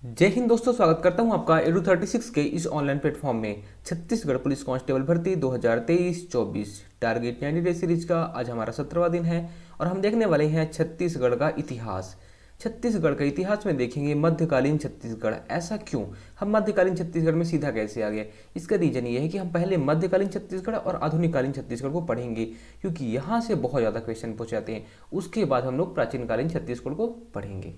जय हिंद दोस्तों, स्वागत करता हूं आपका एडू 36 के इस ऑनलाइन प्लेटफॉर्म में। छत्तीसगढ़ पुलिस कांस्टेबल भर्ती 2023-24 टारगेट 90 डे सीरीज का आज हमारा 17वां दिन है और हम देखने वाले हैं छत्तीसगढ़ का इतिहास। छत्तीसगढ़ के इतिहास में देखेंगे मध्यकालीन छत्तीसगढ़। ऐसा क्यों? हम मध्यकालीन छत्तीसगढ़ में सीधा कैसे आ गए? इसका रीजन ये है कि हम पहले मध्यकालीन छत्तीसगढ़ और आधुनिककालीन छत्तीसगढ़ को पढ़ेंगे, क्योंकि यहाँ से बहुत ज़्यादा क्वेश्चन पूछे जाते हैं। उसके बाद हम लोग प्राचीनकालीन छत्तीसगढ़ को पढ़ेंगे।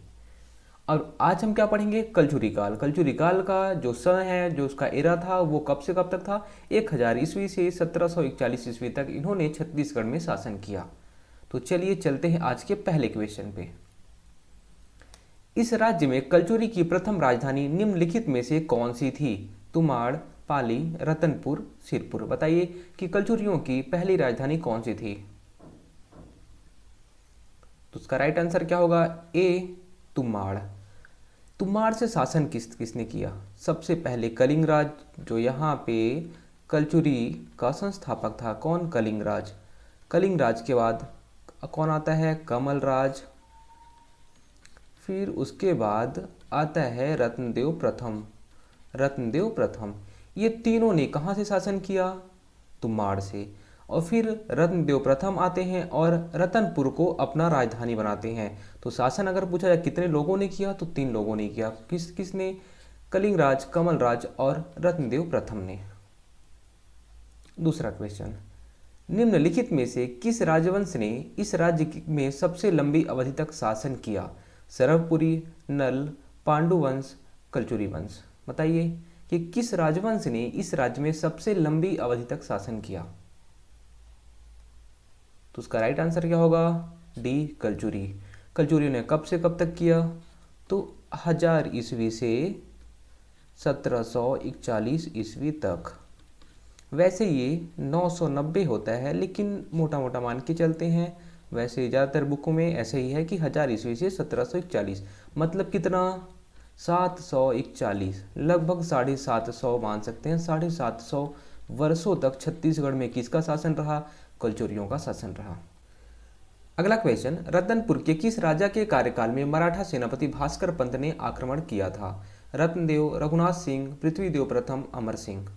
और आज हम क्या पढ़ेंगे? कलचुरी काल। कलचुरी काल का जो समय है, जो उसका एरा था, वो कब से कब तक था? 1000 ईस्वी से 1741 ईस्वी तक इन्होंने छत्तीसगढ़ में शासन किया। तो चलिए चलते हैं आज के पहले क्वेश्चन पे। इस राज्य में कलचुरी की प्रथम राजधानी निम्नलिखित में से कौन सी थी? तुमाड़, पाली, रतनपुर, सिरपुर। बताइए कि कलचुरियों की पहली राजधानी कौन सी थी? तो उसका राइट आंसर क्या होगा? ए, तुमाड़। तुमाड़ से शासन किसने किया? सबसे पहले कलिंगराज, जो यहाँ पे कलचुरी का संस्थापक था। कौन? कलिंगराज। कलिंगराज के बाद कौन आता है? कमलराज। फिर उसके बाद आता है रत्नदेव प्रथम। रत्नदेव प्रथम। ये तीनों ने कहाँ से शासन किया? तुमाड़ से। और फिर रत्नदेव प्रथम आते हैं और रतनपुर को अपना राजधानी बनाते हैं। तो शासन अगर पूछा जाए कितने लोगों ने किया, तो 3 लोगों ने किया। किसने? कलिंगराज, कमलराज और रत्नदेव प्रथम ने। दूसरा क्वेश्चन, निम्नलिखित में से किस राजवंश ने इस राज्य में सबसे लंबी अवधि तक शासन किया? सरवपुरी, नल, पांडुवंश, कलचुरी वंश। बताइए कि किस राजवंश ने इस राज्य में सबसे लंबी अवधि तक शासन किया? तो उसका राइट आंसर क्या होगा? डी, कलचुरी। कलचुरी ने कब से कब तक किया? तो 1000 ईस्वी से 1741 ईस्वी तक। वैसे ये 990 होता है, लेकिन मोटा मोटा मान के चलते हैं। वैसे ज़्यादातर बुकों में ऐसे ही है कि 1000 ईस्वी से 1741, मतलब कितना? 741, लगभग 750 मान सकते हैं। 750 वर्षों तक छत्तीसगढ़ में किसका शासन रहा? कलचुरियों का शासन रहा। अगला क्वेश्चन, रतनपुर के किस राजा के कार्यकाल में मराठा सेनापति भास्कर पंत ने आक्रमण किया था? रत्नदेव, रघुनाथ सिंह, पृथ्वीदेव प्रथम, अमर सिंह।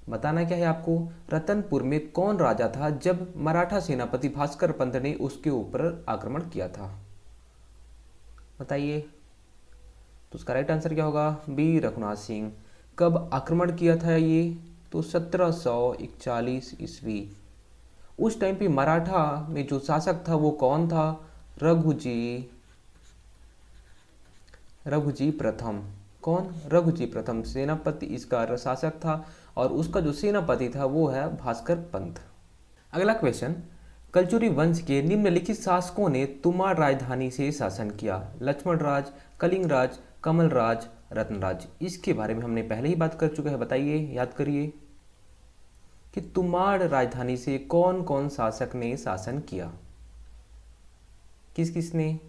बताना क्या है आपको? रतनपुर में कौन राजा था जब मराठा सेनापति भास्कर पंत ने उसके ऊपर आक्रमण किया था? बताइए। तो उसका राइट आंसर क्या होगा? बी, रघुनाथ सिंह। कब आक्रमण किया था ये? तो 1741 ईस्वी। उस टाइम पे मराठा में जो शासक था वो कौन था? रघुजी प्रथम। कौन? रघुजी प्रथम सेनापति इसका शासक था, और उसका जो सेनापति था वो है भास्कर पंत। अगला क्वेश्चन, कलचुरी वंश के निम्नलिखित शासकों ने तुमाड़ राजधानी से शासन किया? लक्ष्मणराज, कलिंगराज, कमलराज, रत्नराज। इसके बारे में हमने पहले ही बात कर चुके हैं। बताइए, याद करिए कि तुमाड़ राजधानी से कौन कौन शासक ने शासन किया? किस किसने?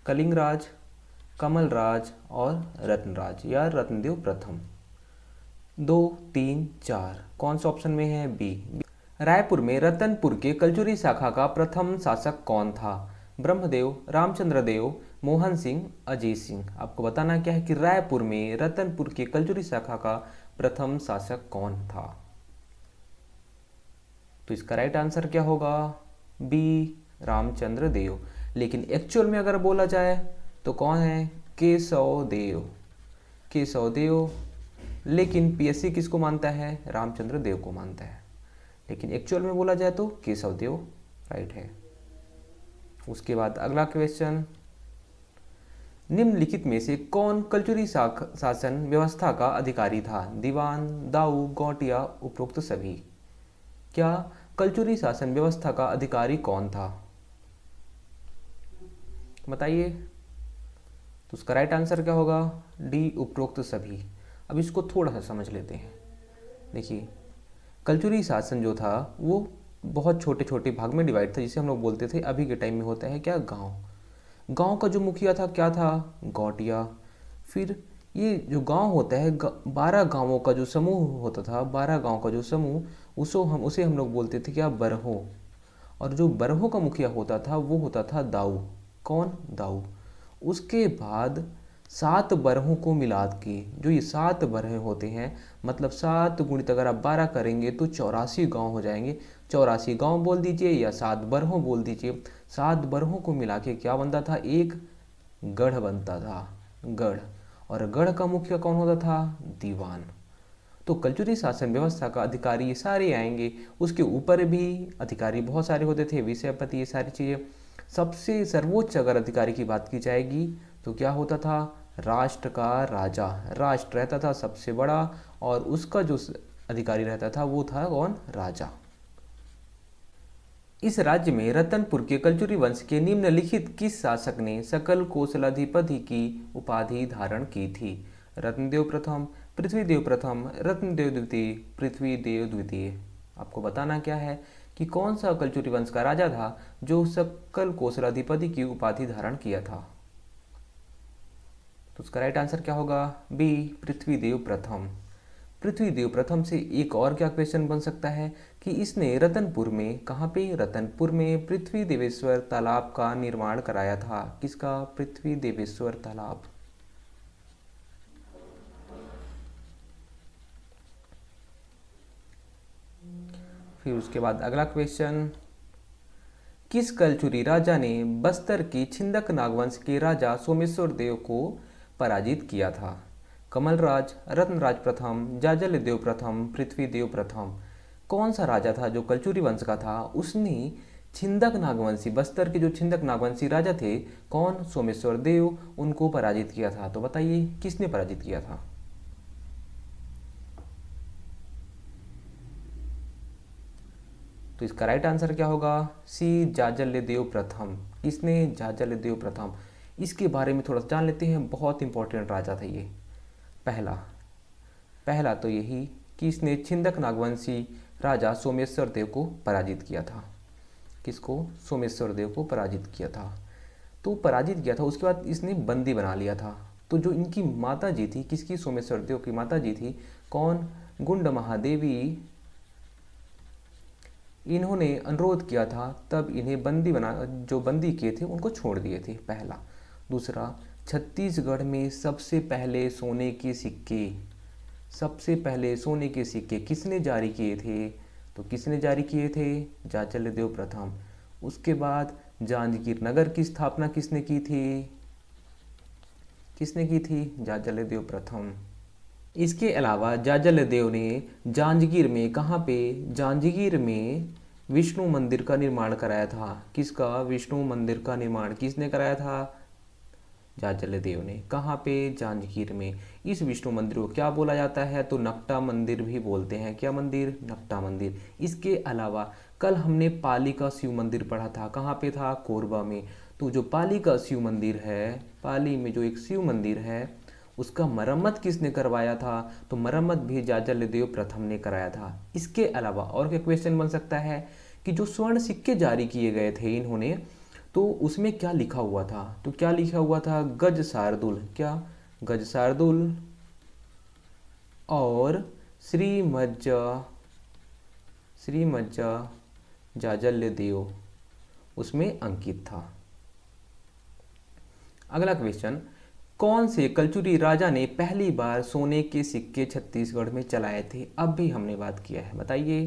कलिंगराज, कमलराज और रत्नराज या रत्नदेव प्रथम। 2, 3, 4 कौन सा ऑप्शन में है? बी। रायपुर में रतनपुर के कलचुरी शाखा का प्रथम शासक कौन था? ब्रह्मदेव, रामचंद्र देव, मोहन सिंह, अजीत सिंह। आपको बताना क्या है कि रायपुर में रतनपुर के कलचुरी शाखा का प्रथम शासक कौन था? तो इसका राइट आंसर क्या होगा? बी, रामचंद्र देव। लेकिन एक्चुअल में अगर बोला जाए तो कौन है? केशव देव। केशव देव। लेकिन पीएससी किसको मानता है? रामचंद्र देव को मानता है। लेकिन एक्चुअल में बोला जाए तो केशव देव राइट है। उसके बाद अगला क्वेश्चन, निम्नलिखित में से कौन कलचुरी शासन व्यवस्था का अधिकारी था? दीवान, दाऊ, गौटिया, उपरोक्त सभी। क्या कलचुरी शासन व्यवस्था का अधिकारी कौन था? बताइए। तो उसका राइट आंसर क्या होगा? डी, उपरोक्त सभी। अब इसको थोड़ा सा समझ लेते हैं। देखिए, कलचुरी शासन जो था वो बहुत छोटे छोटे भाग में डिवाइड था, जिसे हम लोग बोलते थे, अभी के टाइम में होता है क्या? गांव। गांव का जो मुखिया था क्या था? गौटिया। फिर ये जो गांव होता है, 12 गांवों का जो समूह होता था, 12 गांव का जो समूह, उसे हम लोग बोलते थे क्या? बरहो। और जो बरहो का मुखिया होता था वो होता था दाऊ। कौन? दाऊ। उसके बाद 7 बरहों को मिला के, जो ये 7 बरहें होते हैं, मतलब 7 गुणित अगर आप 12 करेंगे तो 84 गांव हो जाएंगे। 84 गांव बोल दीजिए या 7 बरहों बोल दीजिए। 7 बरहों को मिला के क्या बनता था? एक गढ़ बनता था, गढ़। और गढ़ का मुखिया कौन होता था? दीवान। तो कल्चुरी शासन व्यवस्था का अधिकारी ये सारे आएंगे। उसके ऊपर भी अधिकारी बहुत सारे होते थे, विषयपति, ये सारी चीज़ें। सबसे सर्वोच्च अगर अधिकारी की बात की जाएगी तो क्या होता था? राष्ट्र का राजा। राष्ट्र रहता था सबसे बड़ा, और उसका जो अधिकारी रहता था वो था कौन? राजा। इस राज्य में रतनपुर के कल्चुरी वंश के निम्नलिखित किस शासक ने सकल कौशलाधिपति की उपाधि धारण की थी? रत्नदेव प्रथम, पृथ्वीदेव प्रथम, रत्नदेव द्वितीय, पृथ्वीदेव द्वितीय। आपको बताना क्या है कि कौन सा कल्चुरी वंश का राजा था जो सकल कौशलाधिपति की उपाधि धारण किया था? तो उसका राइट आंसर क्या होगा? बी, पृथ्वीदेव प्रथम। पृथ्वीदेव प्रथम से एक और क्या क्वेश्चन बन सकता है कि इसने रतनपुर में, कहाँ पे? रतनपुर में पृथ्वी देवेश्वर तालाब का निर्माण कराया था। किसका? पृथ्वी देवेश्वर तालाब। फिर उसके बाद अगला क्वेश्चन, किस कलचुरी राजा ने बस्तर की छिंदक नागवंश के राजा सोमेश्वर देव को पराजित किया था? कमलराज, रत्नराज प्रथम, जाजल देव प्रथम, पृथ्वी देव प्रथम। कौन सा राजा था जो कलचुरी वंश का था? उसने छिंदक नागवंशी, बस्तर के जो छिंदक नागवंशी राजा थे, कौन? सोमेश्वर देव, उनको पराजित किया था। तो बताइए किसने पराजित किया था? तो इसका राइट आंसर क्या होगा? सी, जाजल्य देव प्रथम। किसने? जाजल्य देव प्रथम। इसके बारे में थोड़ा जान लेते हैं, बहुत इंपॉर्टेंट राजा था ये। पहला तो यही कि इसने छिंदक नागवंशी राजा सोमेश्वर देव को पराजित किया था। किसको? सोमेश्वर देव को पराजित किया था। तो पराजित किया था, उसके बाद इसने बंदी बना लिया था। तो जो इनकी माता जी थी, किसकी? सोमेश्वर देव की माता जी थी, कौन? गुंड महादेवी। इन्होंने अनुरोध किया था, तब इन्हें बंदी बना, जो बंदी किए थे उनको छोड़ दिए थे। पहला। दूसरा, छत्तीसगढ़ में सबसे पहले सोने के सिक्के, सबसे पहले सोने के सिक्के किसने जारी किए थे? तो किसने जारी किए थे? जाजल्य देव प्रथम। उसके बाद जांजगीर नगर की स्थापना किसने की थी? किसने की थी? जाजल्य देव प्रथम। इसके अलावा जाजल्य देव ने जांजगीर में, कहाँ पे? जांजगीर में विष्णु मंदिर का निर्माण कराया था। किसका? विष्णु मंदिर का निर्माण किसने कराया था? जाजल्य देव ने। कहाँ पे? जांजगीर में। इस विष्णु मंदिर को क्या बोला जाता है? तो नकटा मंदिर भी बोलते हैं। क्या मंदिर? नकटा मंदिर। इसके अलावा कल हमने पाली का शिव मंदिर पढ़ा था, कहाँ पे था? कोरबा में। तो जो पाली का शिव मंदिर है, पाली में जो एक शिव मंदिर है, उसका मरम्मत किसने करवाया था? तो मरम्मत भी जाजल्य देव प्रथम ने कराया था। इसके अलावा और क्या क्वेश्चन बन सकता है कि जो स्वर्ण सिक्के जारी किए गए थे इन्होंने, तो उसमें क्या लिखा हुआ था? तो क्या लिखा हुआ था? गज शार्दुल। क्या? गज शार्दुल और श्रीमज्जा, श्रीमज्जा जाजल्य देव उसमें अंकित था। अगला क्वेश्चन, कौन से कलचुरी राजा ने पहली बार सोने के सिक्के छत्तीसगढ़ में चलाए थे? अब भी हमने बात किया है, बताइए।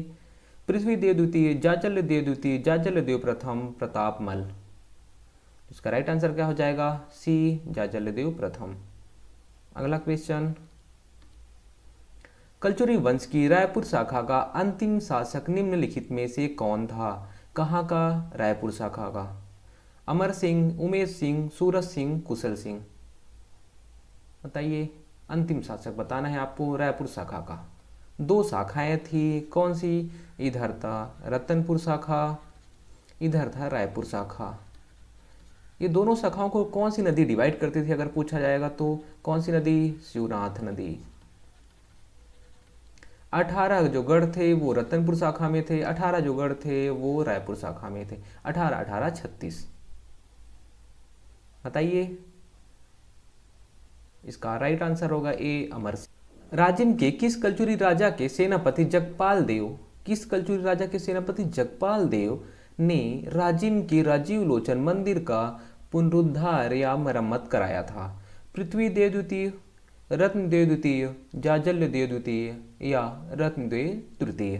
पृथ्वीदेव द्वितीय, जाजल्य देव द्वितीय, जाजल्य देव प्रथम, प्रतापमल। इसका राइट आंसर क्या हो जाएगा? सी, जाजल्य देव प्रथम। अगला क्वेश्चन, कलचुरी वंश की रायपुर शाखा का अंतिम शासक निम्नलिखित में से कौन था? कहाँ का? रायपुर शाखा का। अमर सिंह, उमेश सिंह, सूरज सिंह, कुशल सिंह। बताइए, अंतिम शासक बताना है आपको रायपुर शाखा का। 2 शाखाएं थी, कौन सी? इधर था रतनपुर शाखा, इधर था रायपुर शाखा। ये दोनों शाखाओं को कौन सी नदी डिवाइड करती थी अगर पूछा जाएगा तो? कौन सी नदी? शिवनाथ नदी। 18 जो गढ़ थे वो रतनपुर शाखा में थे, 18 जो गढ़ थे वो रायपुर शाखा में थे। 18 18 36। बताइए, इसका राइट आंसर होगा ए, अमर सिंह। राजिम के किस कलचुरी राजा के सेनापति जगपाल देव, किस कलचुरी राजा के सेनापति जगपाल देव ने राजिम के राजीव लोचन मंदिर का पुनरुद्धार या मरम्मत कराया था? पृथ्वीदेव द्वितीय, रत्नदेव द्वितीय, जाजल्यदेव द्वितीय या रत्नदेव तृतीय?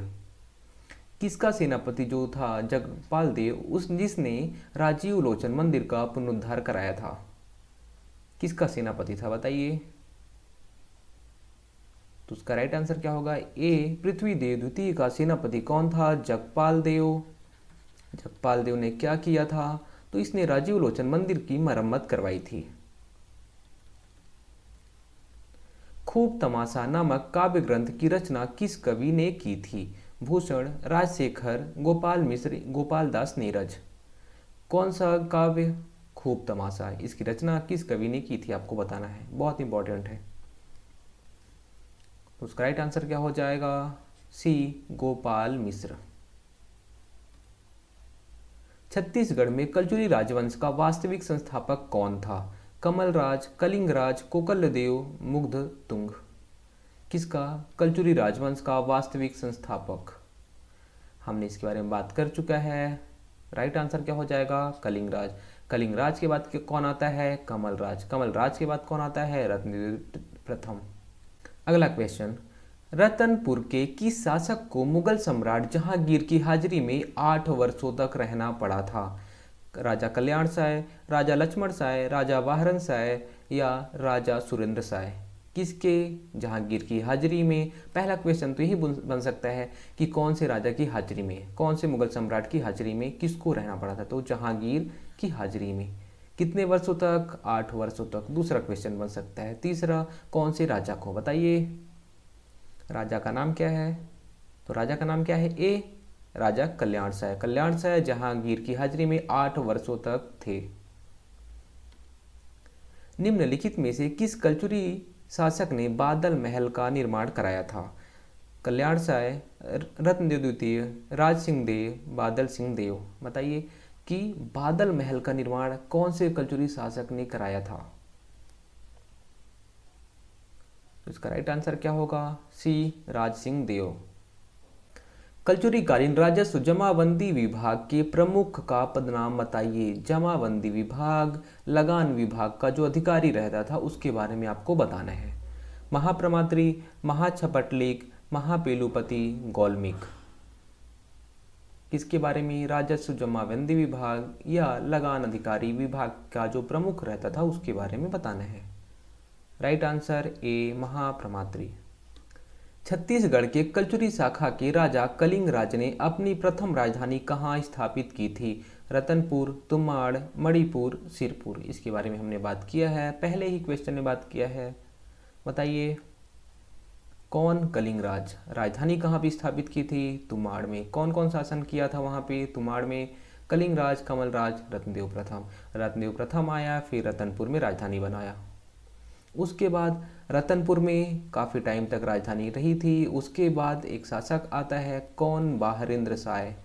किसका सेनापति जो था जगपाल देव, उस जिसने राजीव लोचन मंदिर का पुनरुद्धार कराया था? किसका सेनापति था बताइए? तो उसका राइट आंसर क्या होगा? ए, पृथ्वीदेव द्वितीय का सेनापति कौन था? जगपाल देव। जगपाल देव ने क्या किया था? तो इसने राजीव लोचन मंदिर की मरम्मत करवाई थी। खूब तमाशा नामक काव्य ग्रंथ की रचना किस कवि ने की थी? भूषण, राजशेखर, गोपाल मिश्र, गोपाल दास नीरज। कौन सा काव्य? खूब तमाशा। इसकी रचना किस कवि ने की थी आपको बताना है, बहुत इंपॉर्टेंट है। तो उसका राइट आंसर क्या हो जाएगा? सी, गोपाल मिश्र। छत्तीसगढ़ में कलचुरी राजवंश का वास्तविक संस्थापक कौन था? कमलराज, कलिंगराज, कोकलदेव, मुग्ध तुंग। किसका? कलचुरी राजवंश का वास्तविक संस्थापक। हमने इसके बारे में बात कर चुका है। राइट आंसर क्या हो जाएगा? कलिंगराज। कलिंगराज के बाद कौन आता है? कमलराज। कमलराज के बाद कौन आता है? रत्नदेव प्रथम। अगला क्वेश्चन, रतनपुर के किस शासक को मुगल सम्राट जहांगीर की हाजिरी में 8 वर्षों तक रहना पड़ा था? राजा कल्याण साय, राजा लक्ष्मण साय, राजा वाहरन साय या राजा सुरेंद्र साय? किसके जहांगीर की हाजिरी में? पहला क्वेश्चन तो यही बन सकता है कि कौन से राजा की हाजिरी में, कौन से मुगल सम्राट की हाजिरी में किसको रहना पड़ा था? तो जहांगीर की हाजिरी में। कितने वर्षों तक? 8 वर्षों तक। दूसरा क्वेश्चन बन सकता है। तीसरा, कौन से राजा को? बताइए, राजा का नाम क्या है? तो राजा का नाम क्या है? ए, राजा कल्याण साय। कल्याण साय जहांगीर की हाजिरी में 8 वर्षों तक थे। निम्नलिखित में से किस कलचुरी शासक ने बादल महल का निर्माण कराया था? कल्याण साय, रत्नदेव द्वितीय, राज सिंह देव, बादल सिंह देव। बताइए कि बादल महल का निर्माण कौन से कलचुरी शासक ने कराया था? तो इसका राइट आंसर क्या होगा? सी, राज सिंह देव। कलचुरी कालीन राजस्व जमाबंदी विभाग के प्रमुख का पदनाम बताइए। जमाबंदी विभाग, लगान विभाग का जो अधिकारी रहता था उसके बारे में आपको बताना है। महाप्रमात्री, महाछपटलिक, महापेलुपति, गौलमिक। किसके बारे में? राजस्व जमाबंदी विभाग या लगान अधिकारी विभाग का जो प्रमुख रहता था उसके बारे में बताना है। राइट आंसर ए, महाप्रमात्री। छत्तीसगढ़ के कलचुरी शाखा के राजा कलिंगराज ने अपनी प्रथम राजधानी कहाँ स्थापित की थी? रतनपुर, तुमाड़, मणिपुर, सिरपुर। इसके बारे में हमने बात किया है, पहले ही क्वेश्चन में बात किया है। बताइए, कौन? कलिंगराज। राजधानी कहाँ पे स्थापित की थी? तुमाड़ में। कौन कौन शासन किया था वहाँ पे तुमाड़ में? कलिंगराज, कमलराज, रत्नदेव प्रथम। रत्नदेव प्रथम आया, फिर रतनपुर में राजधानी बनाया। उसके बाद रतनपुर में काफ़ी टाइम तक राजधानी रही थी। उसके बाद एक शासक आता है, कौन? बहारेंद्र साय।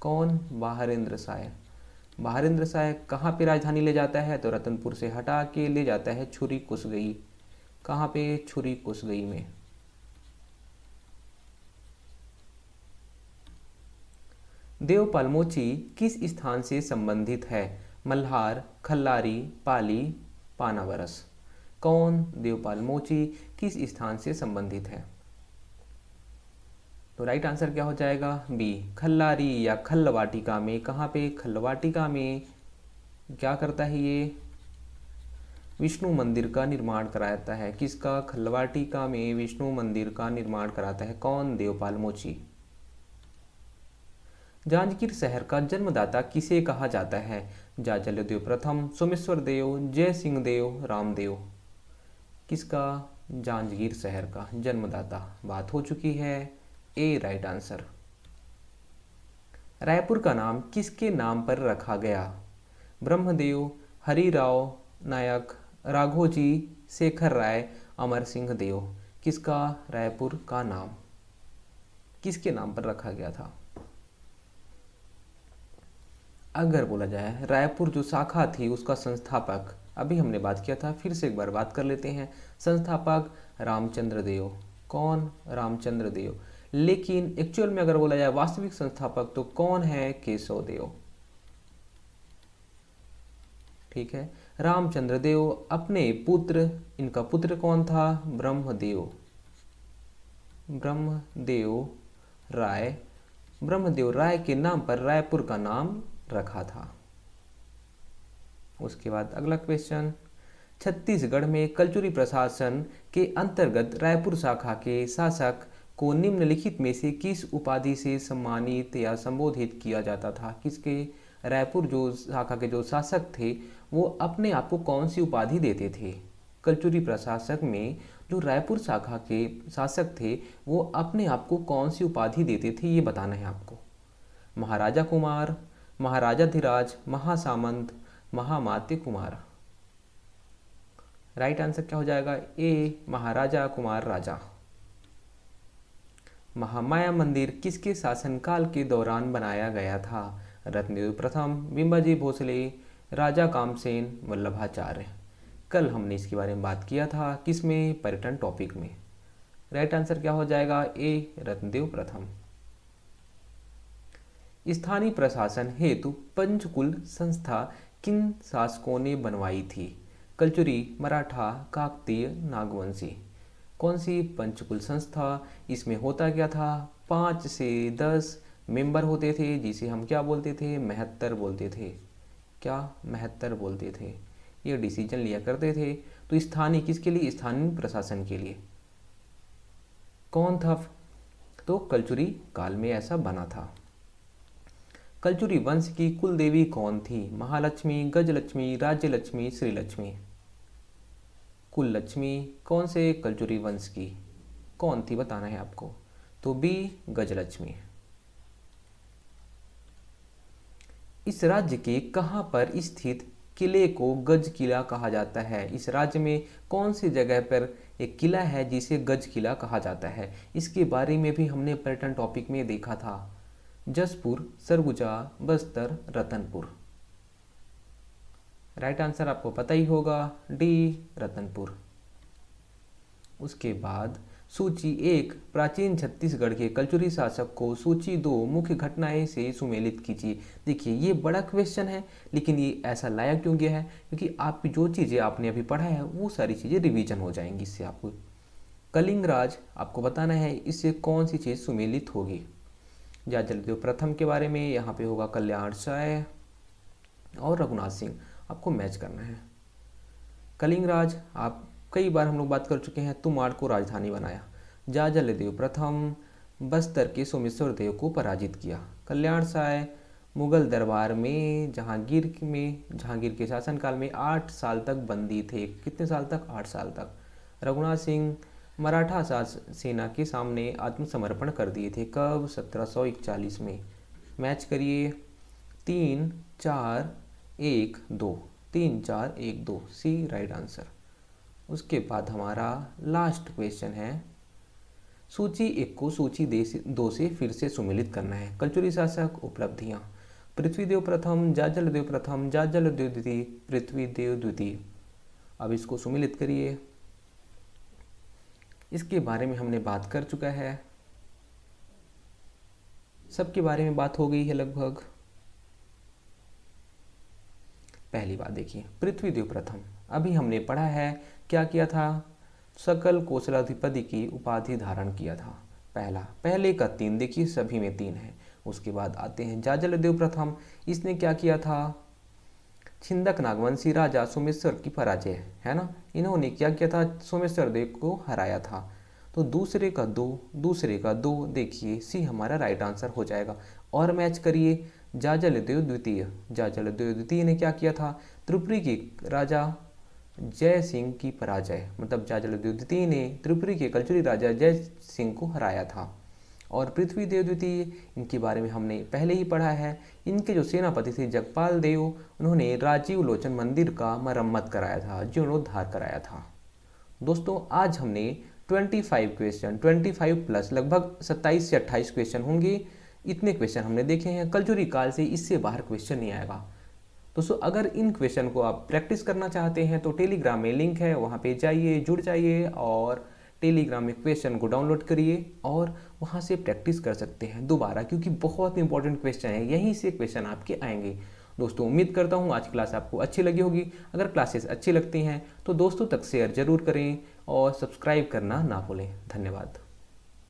कौन? बहारेंद्र साय। बहारेंद्र साय कहाँ पे राजधानी ले जाता है? तो रतनपुर से हटा के ले जाता है छुरी कुसगई। कहाँ पे? छुरी कुसगई में। देवपाल मोची किस स्थान से संबंधित है? मल्हार, खल्लारी, पाली, पानावरस। कौन? देवपाल मोची किस स्थान से संबंधित है? तो राइट आंसर क्या हो जाएगा? बी, खल्लारी या खल्लवाटिका में। कहाँ पे? खल्लवाटिका में। क्या करता है ये? विष्णु मंदिर का निर्माण कराता है। किसका? खल्लवाटिका में विष्णु मंदिर का निर्माण कराता है। कौन? देवपाल मोची। जांजगीर शहर का जन्मदाता किसे कहा जाता है? जाजल्यदेव प्रथम, सोमेश्वर देव, जय सिंह देव, रामदेव। किसका? जांजगीर शहर का जन्मदाता। बात हो चुकी है, ए राइट आंसर। रायपुर का नाम किसके नाम पर रखा गया? ब्रह्मदेव, हरिराव नायक, राघोजी, शेखर राय, अमर सिंह देव। किसका? रायपुर का नाम किसके नाम पर रखा गया था? अगर बोला जाए रायपुर जो शाखा थी उसका संस्थापक, अभी हमने बात किया था, फिर से एक बार बात कर लेते हैं। संस्थापक रामचंद्र देव। कौन? रामचंद्र देव। लेकिन एक्चुअल में अगर बोला जाए वास्तविक संस्थापक तो कौन है? केशव देव। ठीक है, रामचंद्र देव अपने पुत्र, इनका पुत्र कौन था? ब्रह्मदेव। ब्रह्मदेव राय, ब्रह्मदेव राय के नाम पर रायपुर का नाम रखा था। उसके बाद अगला क्वेश्चन, छत्तीसगढ़ में कलचुरी प्रशासन के अंतर्गत रायपुर शाखा के शासक को निम्नलिखित में से किस उपाधि से सम्मानित या संबोधित किया जाता था? किसके? रायपुर जो शाखा के जो शासक थे वो अपने आप को कौन सी उपाधि देते थे? कलचुरी प्रशासक में जो रायपुर शाखा के शासक थे वो अपने आप को कौन सी उपाधि देते थे, ये बताना है आपको। महाराजा कुमार, महाराजाधिराज, महासामंत, महामात्य कुमार। राइट आंसर क्या हो जाएगा? ए, महाराजा कुमार राजा। महामाया मंदिर किसके शासनकाल के दौरान बनाया गया था? रत्नदेव प्रथम, बिंबाजी भोसले, राजा कामसेन, वल्लभाचार्य। कल हमने इसके बारे में बात किया था, किसमें? पर्यटन टॉपिक में। राइट आंसर क्या हो जाएगा? ए, रत्नदेव प्रथम। स्थानीय प्रशासन हेतु पंचकुल संस्था किन शासकों ने बनवाई थी? कलचुरी, मराठा, काकतीय, नागवंशी। कौन सी पंचकुल संस्था? इसमें होता क्या था? 5 से 10 मेंबर होते थे, जिसे हम क्या बोलते थे? महत्तर बोलते थे। क्या? महत्तर बोलते थे। ये डिसीजन लिया करते थे। तो स्थानीय किसके लिए? स्थानीय प्रशासन के लिए। कौन था? तो कलचुरी काल में ऐसा बना था। कलचुरी वंश की कुल देवी कौन थी? महालक्ष्मी, गजलक्ष्मी, राज्यलक्ष्मी, श्रीलक्ष्मी। कुल लक्ष्मी कौन से कलचुरी वंश की कौन थी बताना है आपको। तो बी, गजलक्ष्मी। इस राज्य के कहां पर स्थित किले को गज किला कहा जाता है? इस राज्य में कौन सी जगह पर एक किला है जिसे गज किला कहा जाता है? इसके बारे में भी हमने पर्यटन टॉपिक में देखा था। जसपुर, सरगुजा, बस्तर, रतनपुर। राइट आंसर आपको पता ही होगा, डी, रतनपुर। उसके बाद सूची 1 प्राचीन छत्तीसगढ़ के कलचुरी शासक को सूची 2 मुख्य घटनाएं से सुमेलित कीजिए। देखिए ये बड़ा क्वेश्चन है, लेकिन ये ऐसा लाया क्यों गया है? क्योंकि आपकी जो चीज़ें आपने अभी पढ़ा है वो सारी चीज़ें रिवीजन हो जाएंगी इससे। आपको कलिंग राज आपको बताना है, इससे कौन सी चीज़ सुमेलित होगी। जाजलदेव प्रथम के बारे में यहाँ पे होगा कल्याण साय और रघुनाथ सिंह, आपको मैच करना है। कलिंग राज आप कई बार हम लोग बात कर चुके हैं, तुमाड़ को राजधानी बनाया। जाजलदेव प्रथम बस्तर के सोमेश्वर देव को पराजित किया। कल्याण साय मुगल दरबार में जहांगीर के शासनकाल में 8 साल तक बंदी थे। कितने साल तक? 8 साल तक। रघुनाथ सिंह मराठा सेना के सामने आत्मसमर्पण कर दिए थे। कब? 1741 में। मैच करिए। 3, 4, 1, 2। 3, 4, 1, 2 सी राइट आंसर। उसके बाद हमारा लास्ट क्वेश्चन है, सूची 1 को सूची 2 से फिर से सुमेलित करना है। कलचुरी शासक उपलब्धियाँ, पृथ्वीदेव प्रथम, जाजलदेव प्रथम, जाजलदेव द्वितीय, पृथ्वीदेव द्वितीय। अब इसको सुमेलित करिए। इसके बारे में हमने बात कर चुका है, सबके बारे में बात हो गई है लगभग। पहली बात देखिए, पृथ्वीदेव प्रथम अभी हमने पढ़ा है, क्या किया था? सकल कौशलाधिपति की उपाधि धारण किया था। पहले का 3 देखिए, सभी में 3 है। उसके बाद आते हैं जाजलदेव प्रथम, इसने क्या किया था? छिंदक नागवंशी राजा सोमेश्वर की पराजय, है ना, इन्होंने क्या किया था? सोमेश्वर देव को हराया था। तो दूसरे का 2 देखिए, सी हमारा राइट आंसर हो जाएगा। और मैच करिए, जाजलदेव द्वितीय ने क्या किया था? त्रिपुरी के राजा जय सिंह की पराजय, मतलब जाजलदेव द्वितीय ने त्रिपुरी के कलचुरी राजा जय सिंह को हराया था। और पृथ्वीदेव द्वितीय, इनके बारे में हमने पहले ही पढ़ा है। इनके जो सेनापति थे जगपाल देव, उन्होंने राजीव लोचन मंदिर का मरम्मत कराया था, जीर्णोद्धार कराया था। दोस्तों आज हमने 25 क्वेश्चन, 25 प्लस लगभग 27 से 28 क्वेश्चन होंगे, इतने क्वेश्चन हमने देखे हैं। कलचुरी काल से इससे बाहर क्वेश्चन नहीं आएगा। दोस्तों अगर इन क्वेश्चन को आप प्रैक्टिस करना चाहते हैं तो टेलीग्राम में लिंक है, वहाँ पे जाइए, जुड़ जाइए और टेलीग्राम में क्वेश्चन को डाउनलोड करिए और वहाँ से प्रैक्टिस कर सकते हैं दोबारा, क्योंकि बहुत इंपॉर्टेंट क्वेश्चन है, यहीं से क्वेश्चन आपके आएंगे। दोस्तों उम्मीद करता हूँ आज की क्लास आपको अच्छी लगी होगी। अगर क्लासेस अच्छी लगती हैं तो दोस्तों तक शेयर जरूर करें और सब्सक्राइब करना ना भूलें। धन्यवाद।